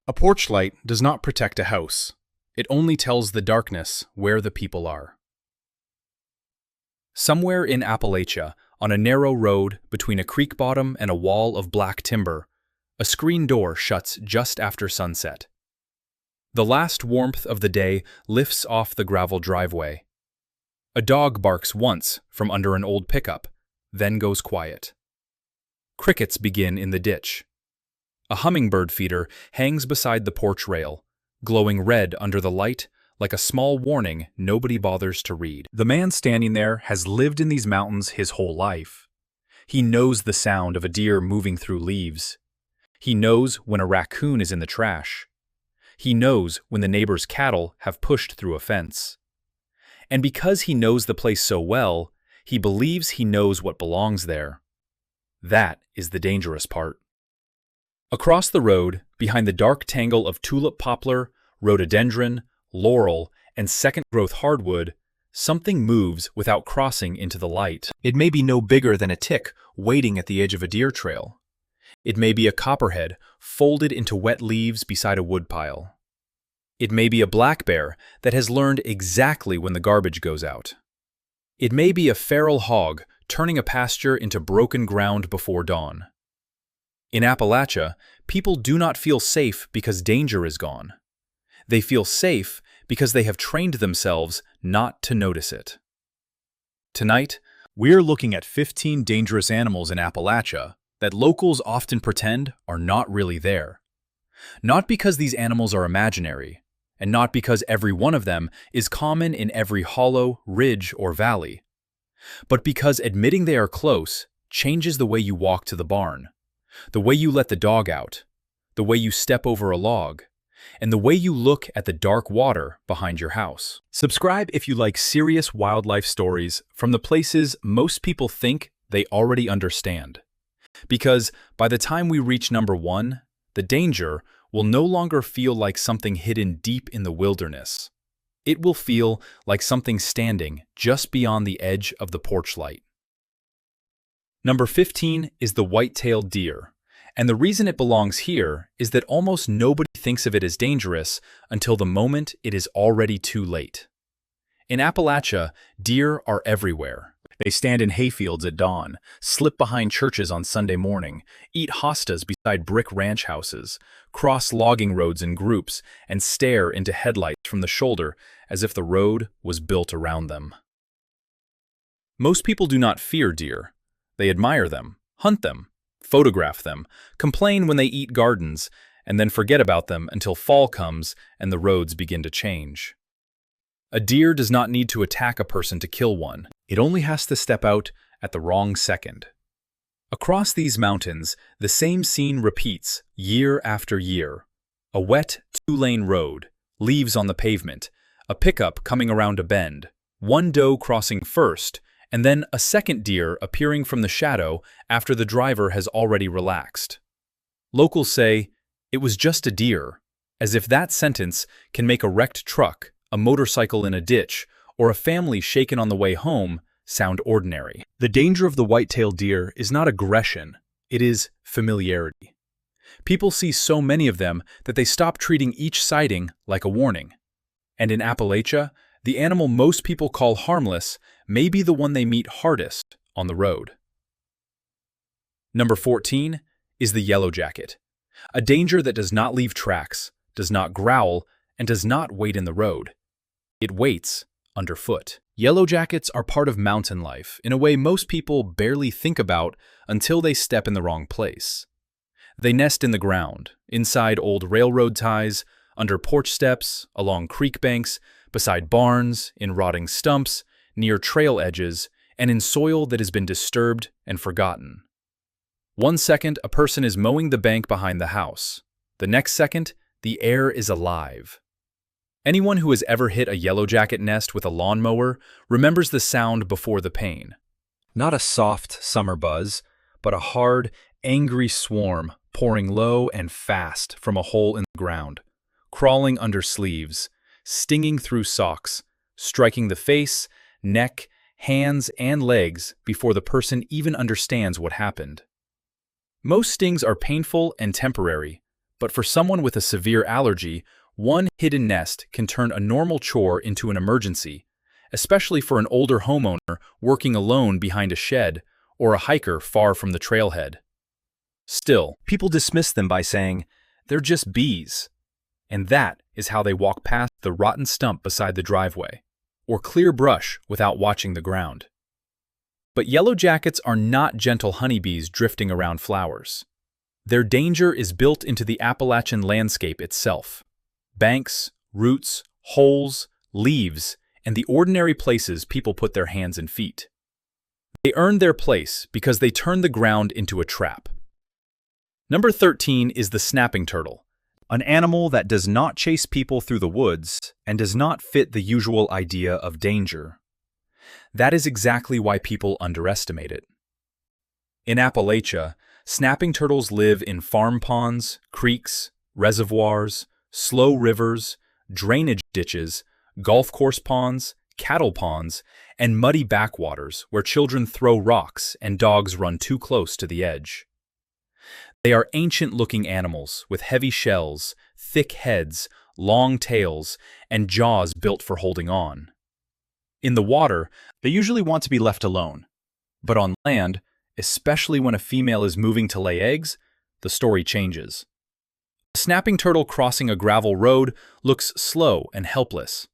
A porch light does not protect a house. It only tells the darkness where the people are. Somewhere in Appalachia, on a narrow road between a creek bottom and a wall of black timber, a screen door shuts just after sunset. The last warmth of the day lifts off the gravel driveway. A dog barks once from under an old pickup, then goes quiet. Crickets begin in the ditch. A hummingbird feeder hangs beside the porch rail, glowing red under the light like a small warning nobody bothers to read. The man standing there has lived in these mountains his whole life. He knows the sound of a deer moving through leaves. He knows when a raccoon is in the trash. He knows when the neighbor's cattle have pushed through a fence. And because he knows the place so well, he believes he knows what belongs there. That is the dangerous part. Across the road, behind the dark tangle of tulip poplar, rhododendron, laurel, and second-growth hardwood, something moves without crossing into the light. It may be no bigger than a tick waiting at the edge of a deer trail. It may be a copperhead folded into wet leaves beside a woodpile. It may be a black bear that has learned exactly when the garbage goes out. It may be a feral hog turning a pasture into broken ground before dawn. In Appalachia, people do not feel safe because danger is gone. They feel safe because they have trained themselves not to notice it. Tonight, we're looking at 15 dangerous animals in Appalachia that locals often pretend are not really there. Not because these animals are imaginary, and not because every one of them is common in every hollow, ridge, or valley, but because admitting they are close changes the way you walk to the barn, the way you let the dog out, the way you step over a log, and the way you look at the dark water behind your house. Subscribe if you like serious wildlife stories from the places most people think they already understand. Because by the time we reach number 1, the danger will no longer feel like something hidden deep in the wilderness. It will feel like something standing just beyond the edge of the porch light. Number 15 is the white-tailed deer, and the reason it belongs here is that almost nobody thinks of it as dangerous until the moment it is already too late. In Appalachia, deer are everywhere. They stand in hayfields at dawn, slip behind churches on Sunday morning, eat hostas beside brick ranch houses, cross logging roads in groups, and stare into headlights from the shoulder as if the road was built around them. Most people do not fear deer. They admire them, hunt them, photograph them, complain when they eat gardens, and then forget about them until fall comes and the roads begin to change. A deer does not need to attack a person to kill one. It only has to step out at the wrong second. Across these mountains, the same scene repeats year after year. A wet, 2-lane road, leaves on the pavement, a pickup coming around a bend, one doe crossing first, and then a second deer appearing from the shadow after the driver has already relaxed. Locals say, "It was just a deer," as if that sentence can make a wrecked truck, a motorcycle in a ditch, or a family shaken on the way home sound ordinary. The danger of the white-tailed deer is not aggression, it is familiarity. People see so many of them that they stop treating each sighting like a warning. And in Appalachia, the animal most people call harmless may be the one they meet hardest on the road. Number 14 is the yellow jacket, a danger that does not leave tracks, does not growl, and does not wait in the road. It waits underfoot. Yellow jackets are part of mountain life in a way most people barely think about until they step in the wrong place. They nest in the ground, inside old railroad ties, under porch steps, along creek banks, beside barns, in rotting stumps, near trail edges, and in soil that has been disturbed and forgotten. One second, a person is mowing the bank behind the house. The next second, the air is alive. Anyone who has ever hit a yellow jacket nest with a lawnmower remembers the sound before the pain. Not a soft summer buzz, but a hard, angry swarm pouring low and fast from a hole in the ground, crawling under sleeves, stinging through socks, striking the face, neck, hands, and legs before the person even understands what happened. Most stings are painful and temporary, But for someone with a severe allergy, one hidden nest can turn a normal chore into an emergency, especially for an older homeowner working alone behind a shed or a hiker far from the trailhead. Still, people dismiss them by saying, "They're just bees." And that is how they walk past the rotten stump beside the driveway, or clear brush without watching the ground. But yellow jackets are not gentle honeybees drifting around flowers. Their danger is built into the Appalachian landscape itself. Banks, roots, holes, leaves, and the ordinary places people put their hands and feet. They earn their place because they turn the ground into a trap. Number 13 is the snapping turtle, an animal that does not chase people through the woods and does not fit the usual idea of danger. That is exactly why people underestimate it. In Appalachia, snapping turtles live in farm ponds, creeks, reservoirs, slow rivers, drainage ditches, golf course ponds, cattle ponds, and muddy backwaters where children throw rocks and dogs run too close to the edge. They are ancient-looking animals with heavy shells, thick heads, long tails, and jaws built for holding on. In the water, they usually want to be left alone. But on land, especially when a female is moving to lay eggs, the story changes. A snapping turtle crossing a gravel road looks slow and helpless.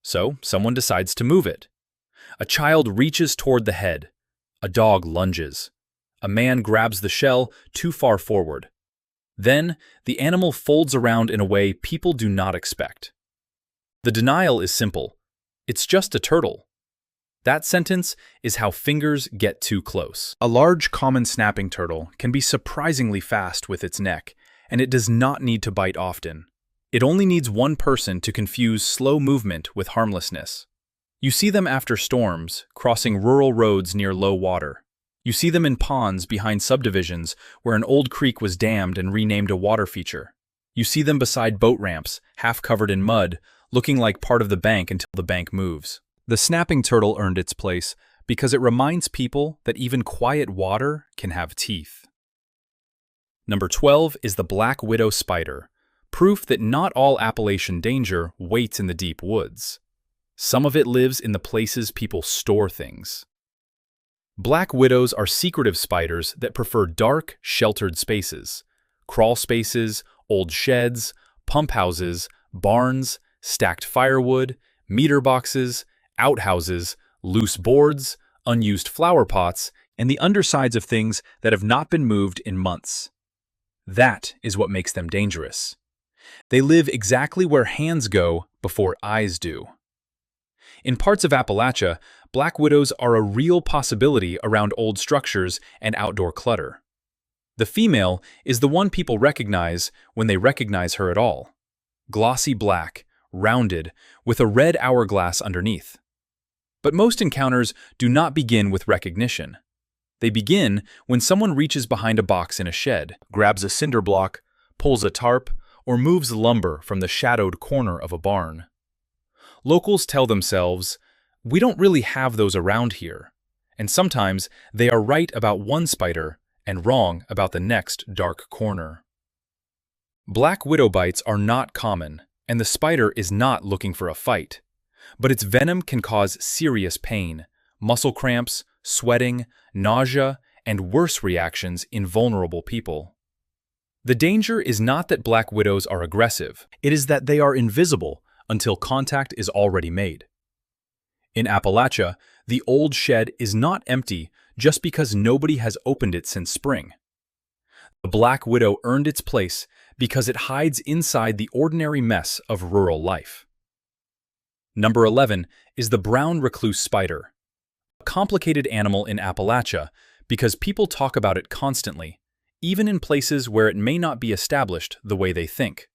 So someone decides to move it. A child reaches toward the head. A dog lunges. A man grabs the shell too far forward. Then, the animal folds around in a way people do not expect. The denial is simple. It's just a turtle. That sentence is how fingers get too close. A large common snapping turtle can be surprisingly fast with its neck, and it does not need to bite often. It only needs one person to confuse slow movement with harmlessness. You see them after storms, crossing rural roads near low water. You see them in ponds behind subdivisions where an old creek was dammed and renamed a water feature. You see them beside boat ramps, half covered in mud, looking like part of the bank until the bank moves. The snapping turtle earned its place because it reminds people that even quiet water can have teeth. Number 12 is the black widow spider, proof that not all Appalachian danger waits in the deep woods. Some of it lives in the places people store things. Black widows are secretive spiders that prefer dark, sheltered spaces. Crawl spaces, old sheds, pump houses, barns, stacked firewood, meter boxes, outhouses, loose boards, unused flower pots, and the undersides of things that have not been moved in months. That is what makes them dangerous. They live exactly where hands go before eyes do. In parts of Appalachia, black widows are a real possibility around old structures and outdoor clutter. The female is the one people recognize when they recognize her at all. Glossy black, rounded, with a red hourglass underneath. But most encounters do not begin with recognition. They begin when someone reaches behind a box in a shed, grabs a cinder block, pulls a tarp, or moves lumber from the shadowed corner of a barn. Locals tell themselves, "We don't really have those around here," and sometimes they are right about one spider and wrong about the next dark corner. Black widow bites are not common, and the spider is not looking for a fight. But its venom can cause serious pain, muscle cramps, sweating, nausea, and worse reactions in vulnerable people. The danger is not that black widows are aggressive, it is that they are invisible until contact is already made. In Appalachia, the old shed is not empty just because nobody has opened it since spring. The black widow earned its place because it hides inside the ordinary mess of rural life. Number 11 is the brown recluse spider, a complicated animal in Appalachia because people talk about it constantly, even in places where it may not be established the way they think.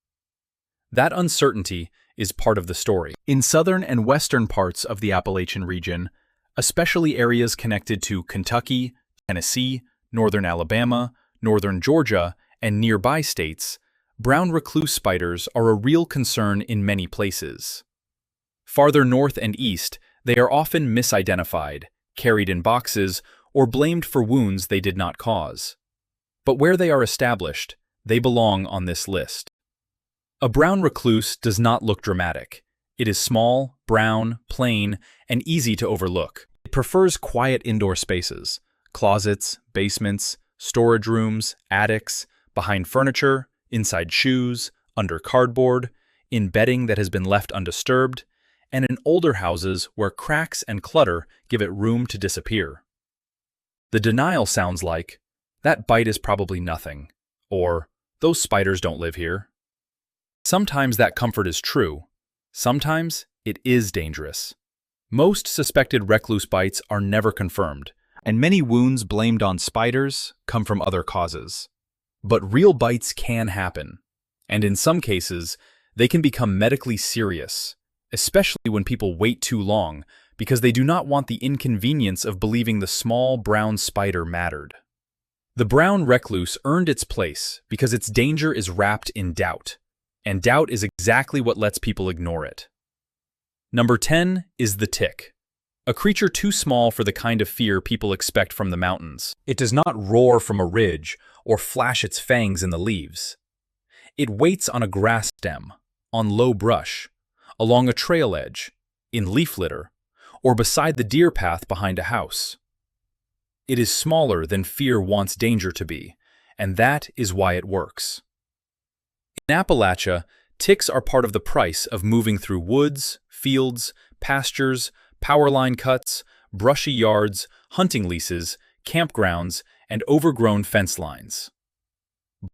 That uncertainty is part of the story. In southern and western parts of the Appalachian region, especially areas connected to Kentucky, Tennessee, northern Alabama, northern Georgia, and nearby states, brown recluse spiders are a real concern in many places. Farther north and east, they are often misidentified, carried in boxes, or blamed for wounds they did not cause. But where they are established, they belong on this list. A brown recluse does not look dramatic. It is small, brown, plain, and easy to overlook. It prefers quiet indoor spaces, closets, basements, storage rooms, attics, behind furniture, inside shoes, under cardboard, in bedding that has been left undisturbed, and in older houses where cracks and clutter give it room to disappear. The denial sounds like, "That bite is probably nothing," or "Those spiders don't live here." Sometimes that comfort is true. Sometimes it is dangerous. Most suspected recluse bites are never confirmed, and many wounds blamed on spiders come from other causes. But real bites can happen, and in some cases, they can become medically serious, especially when people wait too long because they do not want the inconvenience of believing the small brown spider mattered. The brown recluse earned its place because its danger is wrapped in doubt, and doubt is exactly what lets people ignore it. Number 10 is the tick, a creature too small for the kind of fear people expect from the mountains. It does not roar from a ridge or flash its fangs in the leaves. It waits on a grass stem, on low brush, along a trail edge, in leaf litter, or beside the deer path behind a house. It is smaller than fear wants danger to be, and that is why it works. In Appalachia, ticks are part of the price of moving through woods, fields, pastures, power line cuts, brushy yards, hunting leases, campgrounds, and overgrown fence lines.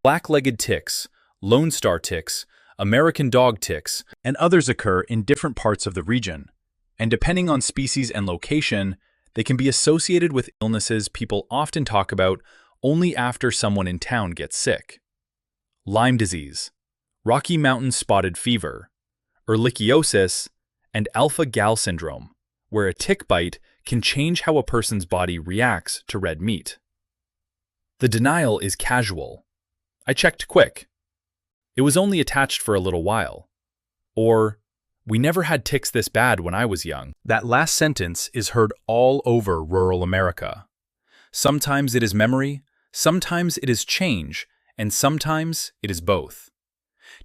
Black-legged ticks, Lone Star ticks, American dog ticks, and others occur in different parts of the region, and depending on species and location, they can be associated with illnesses people often talk about only after someone in town gets sick. Lyme disease, Rocky Mountain spotted fever, ehrlichiosis, and alpha-gal syndrome, where a tick bite can change how a person's body reacts to red meat. The denial is casual. "I checked quick. It was only attached for a little while." Or, "We never had ticks this bad when I was young." That last sentence is heard all over rural America. Sometimes it is memory, sometimes it is change, and sometimes it is both.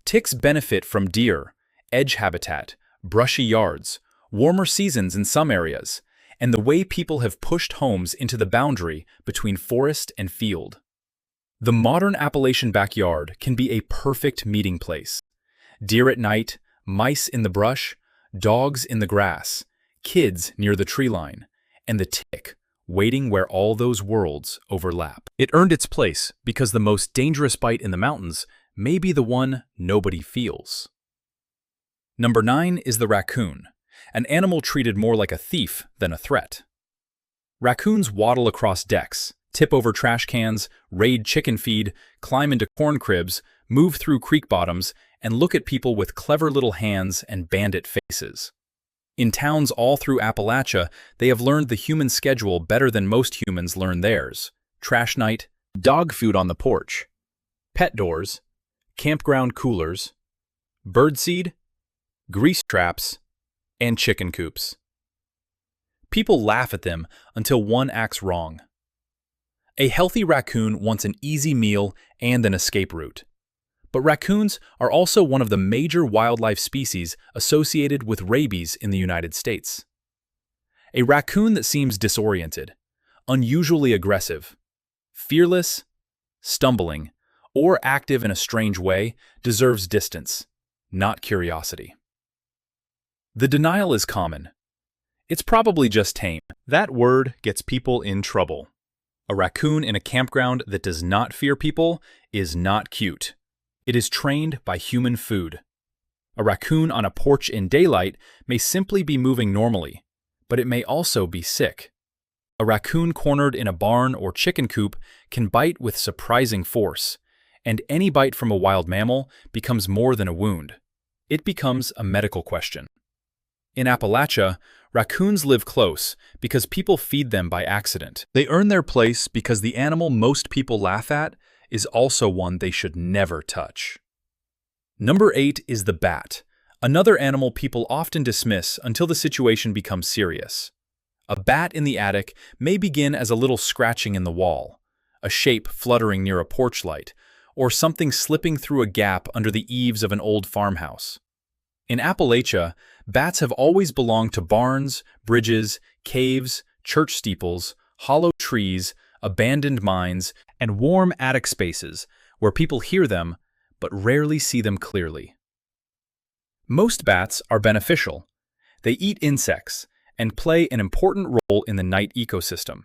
Ticks benefit from deer, edge habitat, brushy yards, warmer seasons in some areas, and the way people have pushed homes into the boundary between forest and field. The modern Appalachian backyard can be a perfect meeting place. Deer at night, mice in the brush, dogs in the grass, kids near the tree line, and the tick waiting where all those worlds overlap. It earned its place because the most dangerous bite in the mountains may be the one nobody feels. Number 9 is the raccoon, an animal treated more like a thief than a threat. Raccoons waddle across decks, tip over trash cans, raid chicken feed, climb into corn cribs, move through creek bottoms, and look at people with clever little hands and bandit faces. In towns all through Appalachia, they have learned the human schedule better than most humans learn theirs. Trash night, dog food on the porch, pet doors, campground coolers, birdseed, grease traps, and chicken coops. People laugh at them until one acts wrong. A healthy raccoon wants an easy meal and an escape route. But raccoons are also one of the major wildlife species associated with rabies in the United States. A raccoon that seems disoriented, unusually aggressive, fearless, stumbling, or active in a strange way deserves distance, not curiosity. The denial is common. "It's probably just tame." That word gets people in trouble. A raccoon in a campground that does not fear people is not cute. It is trained by human food. A raccoon on a porch in daylight may simply be moving normally, but it may also be sick. A raccoon cornered in a barn or chicken coop can bite with surprising force, and any bite from a wild mammal becomes more than a wound. It becomes a medical question. In Appalachia, raccoons live close because people feed them by accident. They earn their place because the animal most people laugh at is also one they should never touch. Number 8 is the bat, another animal people often dismiss until the situation becomes serious. A bat in the attic may begin as a little scratching in the wall, a shape fluttering near a porch light, or something slipping through a gap under the eaves of an old farmhouse. In Appalachia, bats have always belonged to barns, bridges, caves, church steeples, hollow trees, abandoned mines, and warm attic spaces where people hear them but rarely see them clearly. Most bats are beneficial. They eat insects and play an important role in the night ecosystem.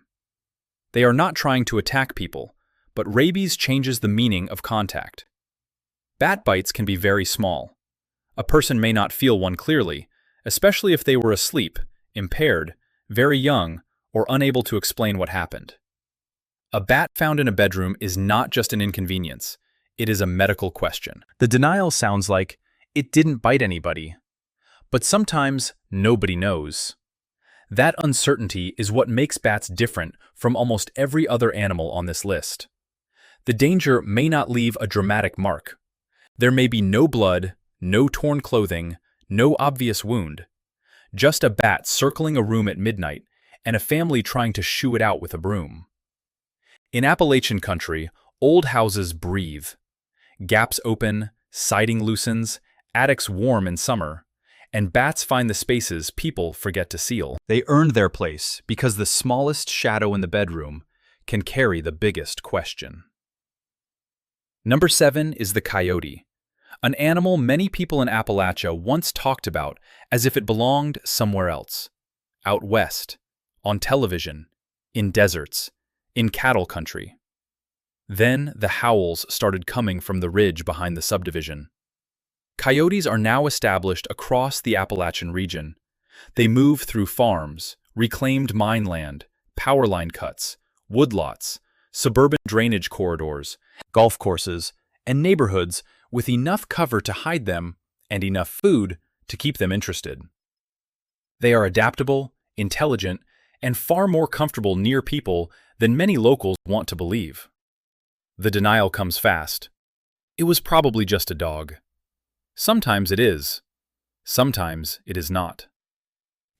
They are not trying to attack people, but rabies changes the meaning of contact. Bat bites can be very small. A person may not feel one clearly, especially if they were asleep, impaired, very young, or unable to explain what happened. A bat found in a bedroom is not just an inconvenience, it is a medical question. The denial sounds like, it didn't bite anybody. But sometimes, nobody knows. That uncertainty is what makes bats different from almost every other animal on this list. The danger may not leave a dramatic mark. There may be no blood, no torn clothing, no obvious wound. Just a bat circling a room at midnight and a family trying to shoo it out with a broom. In Appalachian country, old houses breathe. Gaps open, siding loosens, attics warm in summer, and bats find the spaces people forget to seal. They earned their place because the smallest shadow in the bedroom can carry the biggest question. Number 7 is the coyote, an animal many people in Appalachia once talked about as if it belonged somewhere else. Out west, on television, in deserts, in cattle country. Then the howls started coming from the ridge behind the subdivision. Coyotes are now established across the Appalachian region. They move through farms, reclaimed mine land, power line cuts, woodlots, suburban drainage corridors, golf courses, and neighborhoods with enough cover to hide them and enough food to keep them interested. They are adaptable, intelligent, and far more comfortable near people than many locals want to believe. The denial comes fast. It was probably just a dog. Sometimes it is. Sometimes it is not.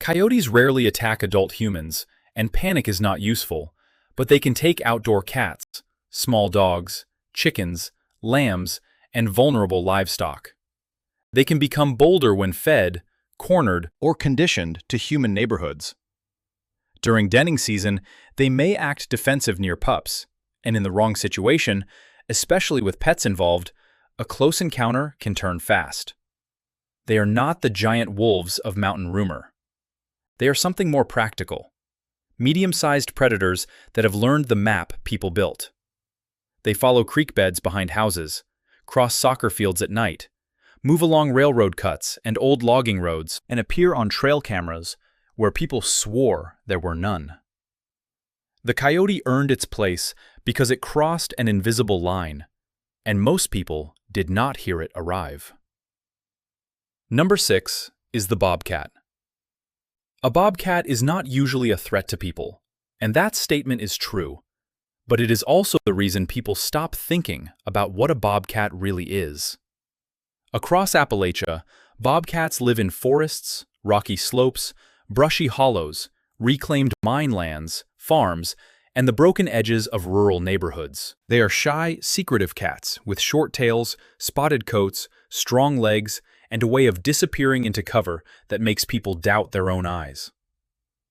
Coyotes rarely attack adult humans, and panic is not useful, but they can take outdoor cats, small dogs, chickens, lambs, and vulnerable livestock. They can become bolder when fed, cornered, or conditioned to human neighborhoods. During denning season, they may act defensive near pups, and in the wrong situation, especially with pets involved, a close encounter can turn fast. They are not the giant wolves of mountain rumor. They are something more practical. Medium-sized predators that have learned the map people built. They follow creek beds behind houses, cross soccer fields at night, move along railroad cuts and old logging roads, and appear on trail cameras where people swore there were none. The coyote earned its place because it crossed an invisible line, and most people did not hear it arrive. Number 6 is the bobcat. A bobcat is not usually a threat to people, and that statement is true, but it is also the reason people stop thinking about what a bobcat really is. Across Appalachia, bobcats live in forests, rocky slopes, brushy hollows, reclaimed mine lands, farms, and the broken edges of rural neighborhoods. They are shy, secretive cats with short tails, spotted coats, strong legs, and a way of disappearing into cover that makes people doubt their own eyes.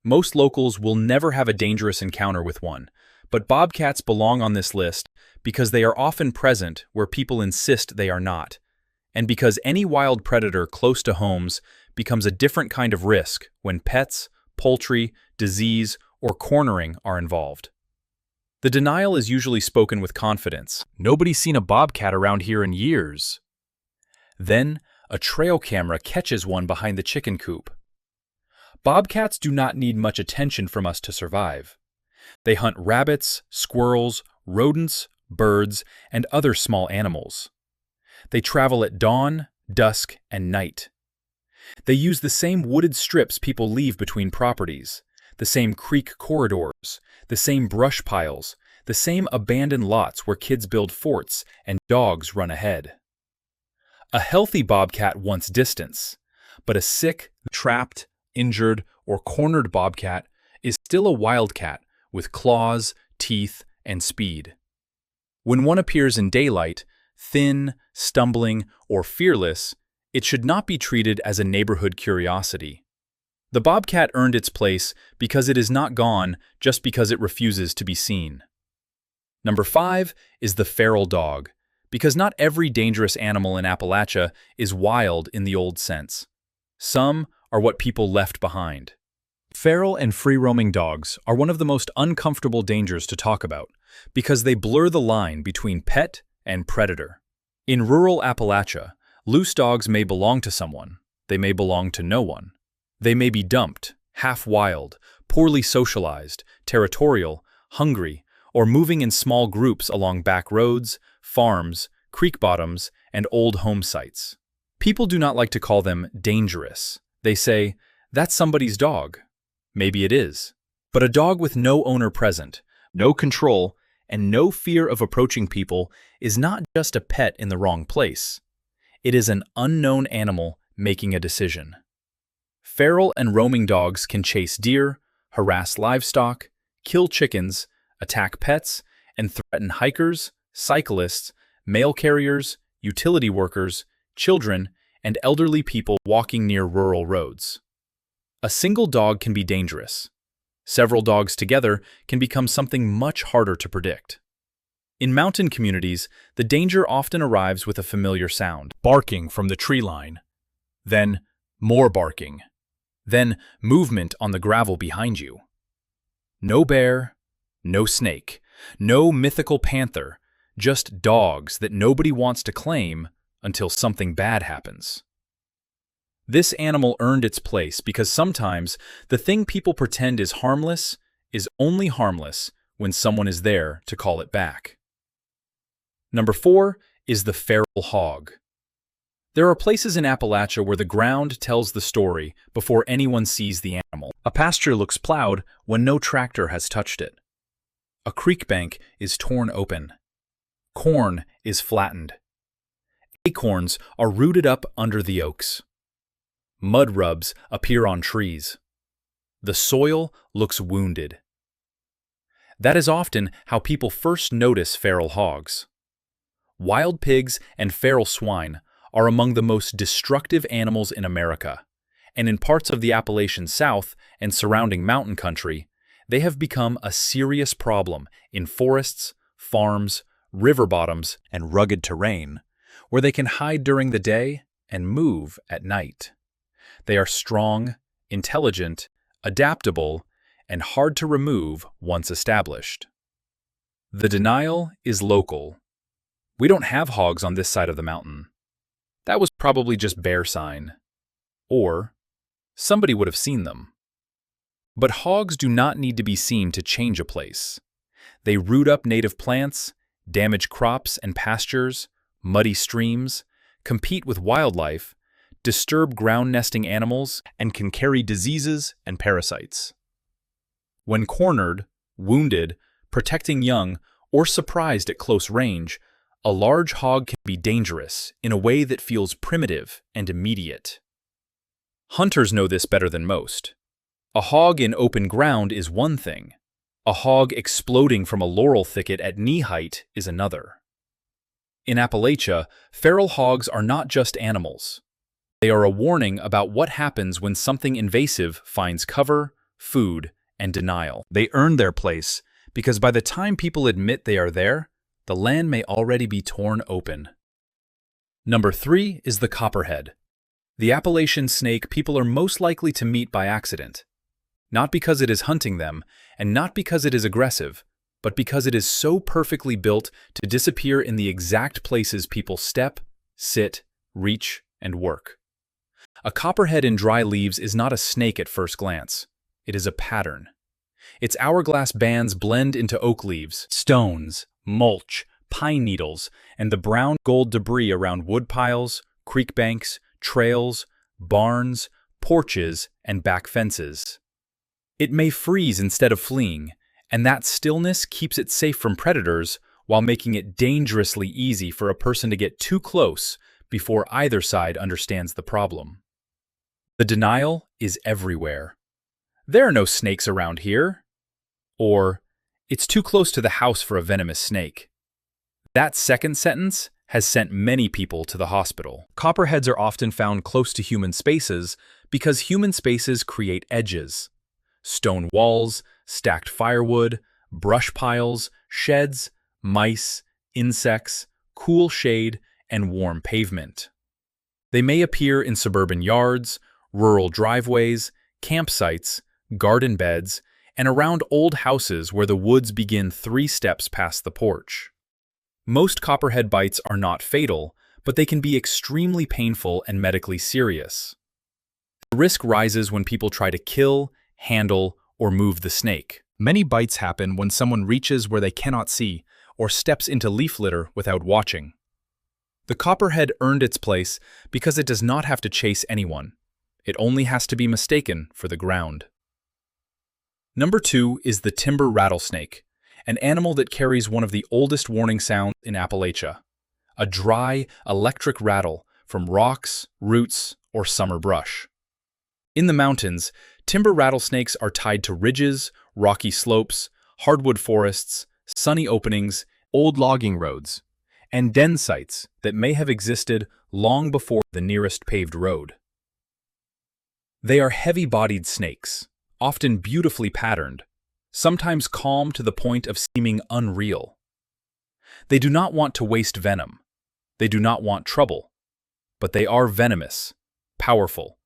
Most locals will never have a dangerous encounter with one, but bobcats belong on this list because they are often present where people insist they are not, and because any wild predator close to homes becomes a different kind of risk when pets, poultry, disease, or cornering are involved. The denial is usually spoken with confidence. Nobody's seen a bobcat around here in years. Then, a trail camera catches one behind the chicken coop. Bobcats do not need much attention from us to survive. They hunt rabbits, squirrels, rodents, birds, and other small animals. They travel at dawn, dusk, and night. They use the same wooded strips people leave between properties, the same creek corridors, the same brush piles, the same abandoned lots where kids build forts and dogs run ahead. A healthy bobcat wants distance, but a sick, trapped, injured, or cornered bobcat is still a wildcat with claws, teeth, and speed. When one appears in daylight, thin, stumbling, or fearless, it should not be treated as a neighborhood curiosity. The bobcat earned its place because it is not gone just because it refuses to be seen. Number 5 is the feral dog, because not every dangerous animal in Appalachia is wild in the old sense. Some are what people left behind. Feral and free-roaming dogs are one of the most uncomfortable dangers to talk about because they blur the line between pet and predator. In rural Appalachia, loose dogs may belong to someone, they may belong to no one. They may be dumped, half-wild, poorly socialized, territorial, hungry, or moving in small groups along back roads, farms, creek bottoms, and old home sites. People do not like to call them dangerous. They say, "That's somebody's dog." Maybe it is. But a dog with no owner present, no control, and no fear of approaching people is not just a pet in the wrong place. It is an unknown animal making a decision. Feral and roaming dogs can chase deer, harass livestock, kill chickens, attack pets, and threaten hikers, cyclists, mail carriers, utility workers, children, and elderly people walking near rural roads. A single dog can be dangerous. Several dogs together can become something much harder to predict. In mountain communities, the danger often arrives with a familiar sound, barking from the tree line. Then, more barking. Then, movement on the gravel behind you. No bear, no snake, no mythical panther, just dogs that nobody wants to claim until something bad happens. This animal earned its place because sometimes the thing people pretend is harmless is only harmless when someone is there to call it back. Number 4 is the feral hog. There are places in Appalachia where the ground tells the story before anyone sees the animal. A pasture looks plowed when no tractor has touched it. A creek bank is torn open. Corn is flattened. Acorns are rooted up under the oaks. Mud rubs appear on trees. The soil looks wounded. That is often how people first notice feral hogs. Wild pigs and feral swine are among the most destructive animals in America, and in parts of the Appalachian South and surrounding mountain country, they have become a serious problem in forests, farms, river bottoms, and rugged terrain, where they can hide during the day and move at night. They are strong, intelligent, adaptable, and hard to remove once established. The denial is local. We don't have hogs on this side of the mountain. That was probably just bear sign. Or somebody would have seen them. But hogs do not need to be seen to change a place. They root up native plants, damage crops and pastures, muddy streams, compete with wildlife, disturb ground-nesting animals, and can carry diseases and parasites. When cornered, wounded, protecting young, or surprised at close range, a large hog can be dangerous in a way that feels primitive and immediate. Hunters know this better than most. A hog in open ground is one thing. A hog exploding from a laurel thicket at knee height is another. In Appalachia, feral hogs are not just animals. They are a warning about what happens when something invasive finds cover, food, and denial. They earn their place because by the time people admit they are there, the land may already be torn open. Number 3 is the copperhead, the Appalachian snake people are most likely to meet by accident. Not because it is hunting them, and not because it is aggressive, but because it is so perfectly built to disappear in the exact places people step, sit, reach, and work. A copperhead in dry leaves is not a snake at first glance. It is a pattern. Its hourglass bands blend into oak leaves, stones, mulch, pine needles, and the brown-gold debris around woodpiles, creek banks, trails, barns, porches, and back fences. It may freeze instead of fleeing, and that stillness keeps it safe from predators while making it dangerously easy for a person to get too close before either side understands the problem. The denial is everywhere. There are no snakes around here. Or, it's too close to the house for a venomous snake. That second sentence has sent many people to the hospital. Copperheads are often found close to human spaces because human spaces create edges. Stone walls, stacked firewood, brush piles, sheds, mice, insects, cool shade, and warm pavement. They may appear in suburban yards, rural driveways, campsites, garden beds, and around old houses where the woods begin 3 steps past the porch. Most copperhead bites are not fatal, but they can be extremely painful and medically serious. The risk rises when people try to kill, handle, or move the snake. Many bites happen when someone reaches where they cannot see or steps into leaf litter without watching. The copperhead earned its place because it does not have to chase anyone. It only has to be mistaken for the ground. Number 2 is the timber rattlesnake, an animal that carries one of the oldest warning sounds in Appalachia, a dry, electric rattle from rocks, roots, or summer brush. In the mountains, timber rattlesnakes are tied to ridges, rocky slopes, hardwood forests, sunny openings, old logging roads, and den sites that may have existed long before the nearest paved road. They are heavy-bodied snakes, often beautifully patterned, sometimes calm to the point of seeming unreal. They do not want to waste venom. They do not want trouble. But they are venomous, powerful,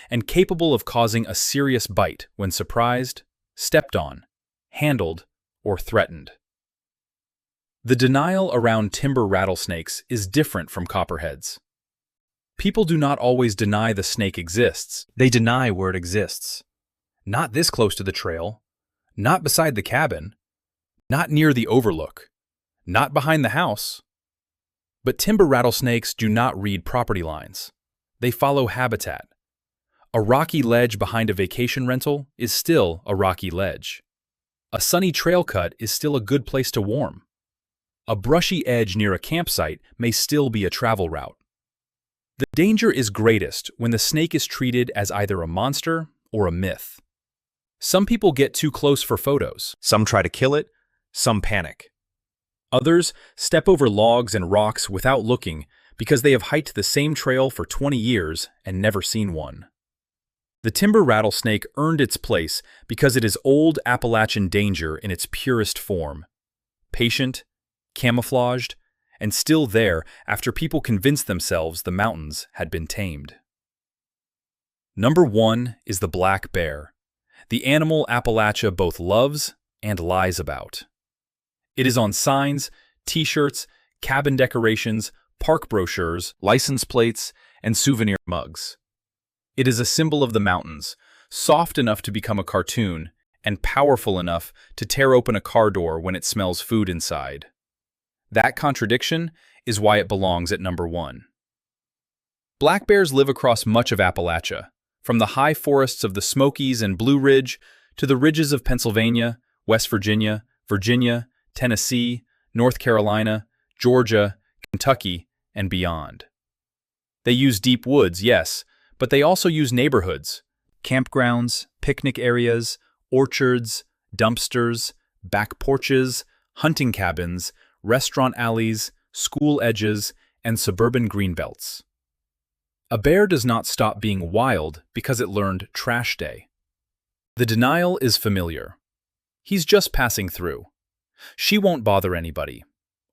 and capable of causing a serious bite when surprised, stepped on, handled, or threatened. The denial around timber rattlesnakes is different from copperheads. People do not always deny the snake exists. They deny where it exists. Not this close to the trail, not beside the cabin, not near the overlook, not behind the house. But timber rattlesnakes do not read property lines. They follow habitat. A rocky ledge behind a vacation rental is still a rocky ledge. A sunny trail cut is still a good place to warm. A brushy edge near a campsite may still be a travel route. The danger is greatest when the snake is treated as either a monster or a myth. Some people get too close for photos. Some try to kill it. Some panic. Others step over logs and rocks without looking because they have hiked the same trail for 20 years and never seen one. The timber rattlesnake earned its place because it is old Appalachian danger in its purest form. Patient, camouflaged, and still there after people convinced themselves the mountains had been tamed. Number 1 is the black bear, the animal Appalachia both loves and lies about. It is on signs, t-shirts, cabin decorations, park brochures, license plates, and souvenir mugs. It is a symbol of the mountains, soft enough to become a cartoon, and powerful enough to tear open a car door when it smells food inside. That contradiction is why it belongs at number 1. Black bears live across much of Appalachia, from the high forests of the Smokies and Blue Ridge to the ridges of Pennsylvania, West Virginia, Tennessee, North Carolina, Georgia, Kentucky, and beyond. They use deep woods, yes, but they also use neighborhoods, campgrounds, picnic areas, orchards, dumpsters, back porches, hunting cabins, restaurant alleys, school edges, and suburban greenbelts. A bear does not stop being wild because it learned trash day. The denial is familiar. He's just passing through. She won't bother anybody.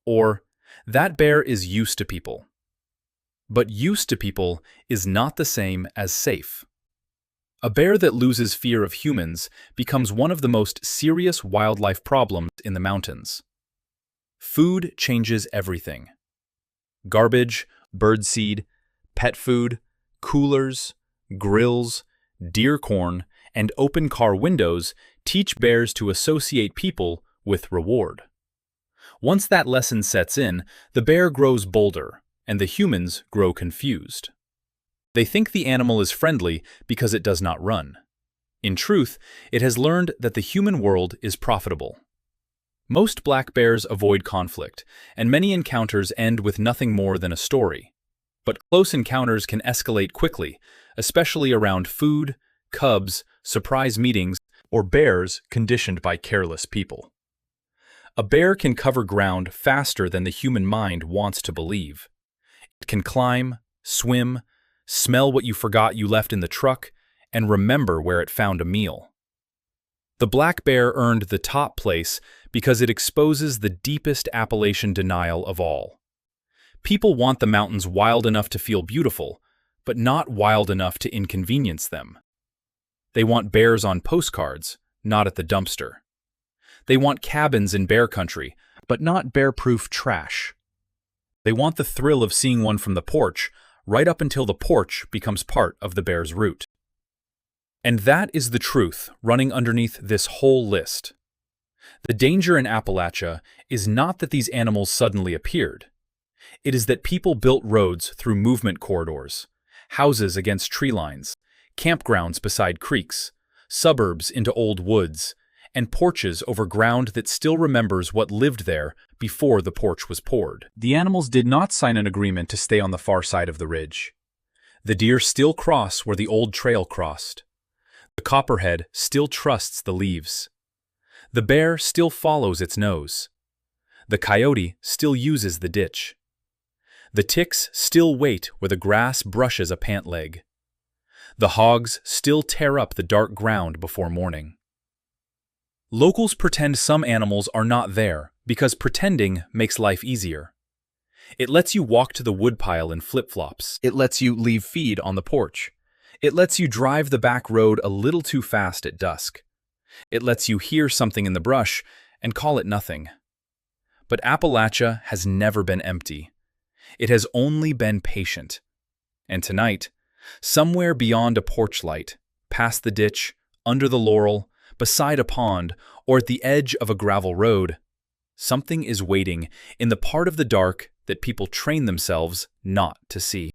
Or, that bear is used to people. But used to people is not the same as safe. A bear that loses fear of humans becomes one of the most serious wildlife problems in the mountains. Food changes everything. Garbage, birdseed, pet food, coolers, grills, deer corn, and open car windows teach bears to associate people with reward. Once that lesson sets in, the bear grows bolder, and the humans grow confused. They think the animal is friendly because it does not run. In truth, it has learned that the human world is profitable. Most black bears avoid conflict, and many encounters end with nothing more than a story. But close encounters can escalate quickly, especially around food, cubs, surprise meetings, or bears conditioned by careless people. A bear can cover ground faster than the human mind wants to believe. It can climb, swim, smell what you forgot you left in the truck, and remember where it found a meal. The black bear earned the top place because it exposes the deepest Appalachian denial of all. People want the mountains wild enough to feel beautiful, but not wild enough to inconvenience them. They want bears on postcards, not at the dumpster. They want cabins in bear country, but not bear-proof trash. They want the thrill of seeing one from the porch, right up until the porch becomes part of the bear's route. And that is the truth running underneath this whole list. The danger in Appalachia is not that these animals suddenly appeared. It is that people built roads through movement corridors, houses against tree lines, campgrounds beside creeks, suburbs into old woods, and porches over ground that still remembers what lived there before the porch was poured. The animals did not sign an agreement to stay on the far side of the ridge. The deer still cross where the old trail crossed. The copperhead still trusts the leaves. The bear still follows its nose. The coyote still uses the ditch. The ticks still wait where the grass brushes a pant leg. The hogs still tear up the dark ground before morning. Locals pretend some animals are not there because pretending makes life easier. It lets you walk to the woodpile in flip-flops. It lets you leave feed on the porch. It lets you drive the back road a little too fast at dusk. It lets you hear something in the brush and call it nothing. But Appalachia has never been empty. It has only been patient. And tonight, somewhere beyond a porch light, past the ditch, under the laurel, beside a pond, or at the edge of a gravel road, something is waiting in the part of the dark that people train themselves not to see.